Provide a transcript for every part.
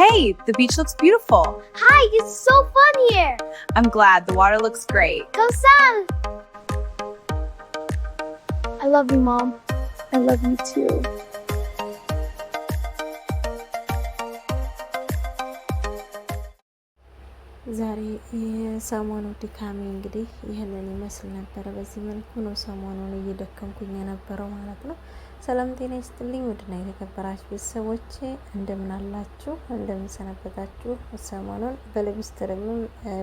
Hey, the beach looks beautiful. Hi, it's so fun here. I'm glad the water looks great. Go Sam. I love you, Mom. I love you too. ዛሬ የሰሞኑ ድካሜ እንግዲህ ይህንን ይመስል ነበረ። በዚህ መልኩ ነው ሰሞኑን እየደከምኩኝ የነበረው ማለት ነው። ሰላም ጤና ይስጥልኝ ውድና የተከበራችሁ ቤተሰቦቼ እንደምን አላችሁ? እንደምን ሰነበታችሁ? ሰሞኑን በልብስትርምም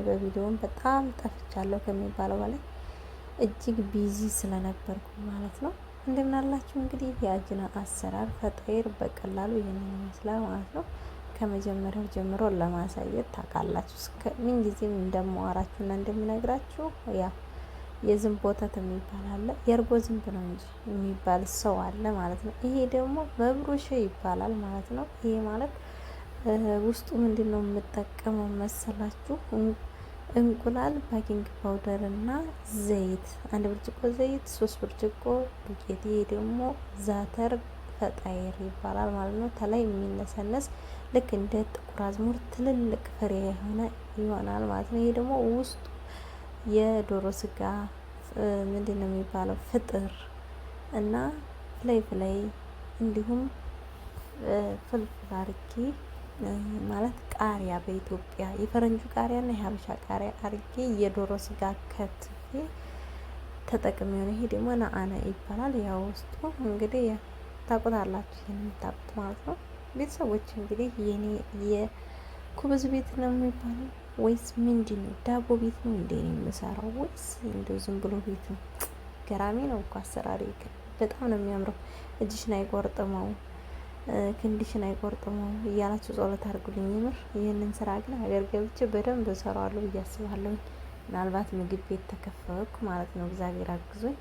በቪዲዮም በጣም ጠፍቻለሁ ከሚባለው በላይ እጅግ ቢዚ ስለነበርኩ ማለት ነው። እንደምን አላችሁ? እንግዲህ የአጅና አሰራር ፈጣይር በቀላሉ ይህንን ይመስላል ማለት ነው። ከመጀመሪያው ጀምሮ ለማሳየት ታውቃላችሁ እስከ ምን ጊዜም እንደማወራችሁና እንደምነግራችሁ ያ የዝንብ ወተት የሚባል አለ። የእርጎ ዝንብ ነው እንጂ የሚባል ሰው አለ ማለት ነው። ይሄ ደግሞ መብሩሽ ይባላል ማለት ነው። ይሄ ማለት ውስጡ ምንድነው የምጠቀመው መሰላችሁ? እንቁላል፣ ባኪንግ ፓውደር እና ዘይት፣ 1 ብርጭቆ ዘይት፣ 3 ብርጭቆ ዱቄት። ይሄ ደግሞ ዛተር ፈጣይር ይባላል ማለት ነው። ተላይ የሚነሰነስ ልክ እንደ ጥቁር አዝሙር ትልልቅ ፍሬ የሆነ ይሆናል ማለት ነው። ይሄ ደግሞ ውስጡ የዶሮ ስጋ ምንድነው የሚባለው ፍጥር እና ፍላይ እንዲሁም ፍልፍል አርጌ ማለት ቃሪያ በኢትዮጵያ የፈረንጁ ቃሪያ እና የሀበሻ ቃሪያ አርጌ የዶሮ ስጋ ከትፌ ተጠቅሜ ነው። ይሄ ደግሞ ነአነ ይባላል። ያው ውስጡ እንግዲህ ታውቁታላችሁ የምታውቁት ማለት ነው። ቤተሰቦች እንግዲህ የኔ የኩብዝ ቤት ነው የሚባለው ወይስ ምንድን ነው? ዳቦ ቤት ነው እንዴ ነው የምሰራው ወይስ እንደው ዝም ብሎ ቤት ነው? ገራሚ ነው እኮ አሰራሪ በጣም ነው የሚያምረው። እጅሽን አይቆርጥመው ክንዲሽን አይቆርጥመው እያላችሁ ጸሎት አድርጉልኝ። የምር ይህንን ስራ ግን ሀገር ገብቼ በደንብ እሰራዋለሁ ብዬ አስባለሁ። ምናልባት ምግብ ቤት ተከፈትኩ ማለት ነው። እግዚአብሔር አግዞኝ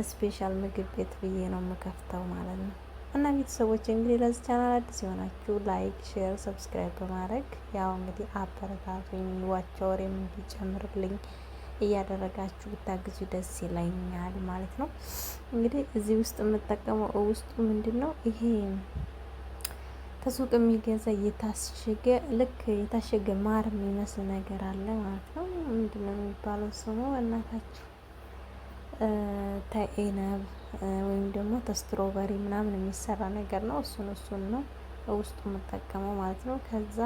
ስፔሻል ምግብ ቤት ብዬ ነው የምከፍተው ማለት ነው። እና ቤተሰቦች እንግዲህ ለዚህ ቻናል አዲስ የሆናችሁ ላይክ፣ ሼር፣ ሰብስክራይብ በማድረግ ያው እንግዲህ አበረታቱኝ። ዋቻወሬም እንዲጨምርልኝ እያደረጋችሁ ብታግዙ ደስ ይለኛል ማለት ነው። እንግዲህ እዚህ ውስጥ የምጠቀመው ውስጡ ምንድነው ይሄ ተሱቅ የሚገዛ የታሸገ ልክ የታሸገ ማር የሚመስል ነገር አለ ማለት ነው። ምንድነው የሚባለው ስሙ እናታችሁ? ተኤነብ ወይም ደግሞ ተስትሮበሪ ምናምን የሚሰራ ነገር ነው። እሱን ነው ውስጡ የምጠቀመው ማለት ነው። ከዛ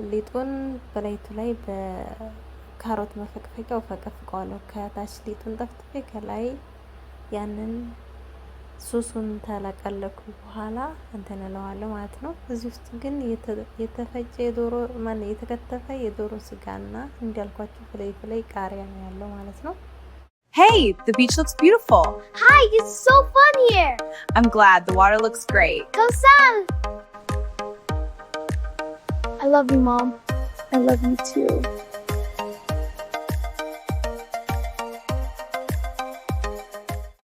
ሊጡን በላይቱ ላይ በካሮት መፈቅፈቂያው ፈቀፍቀዋለሁ። ከታች ሊጡን ጠፍጥፌ ከላይ ያንን ሱሱን ተለቀለኩ በኋላ እንትን እለዋለሁ ማለት ነው። እዚህ ውስጥ ግን የተፈጨ የዶሮ የተከተፈ የዶሮ ስጋና እንዳልኳችሁ ፍላይ ቃሪያ ነው ያለው ማለት ነው። Hey, the beach looks beautiful. Hi, it's so fun here. I'm glad the water looks great. Go Sam. I love you, Mom. I love you too.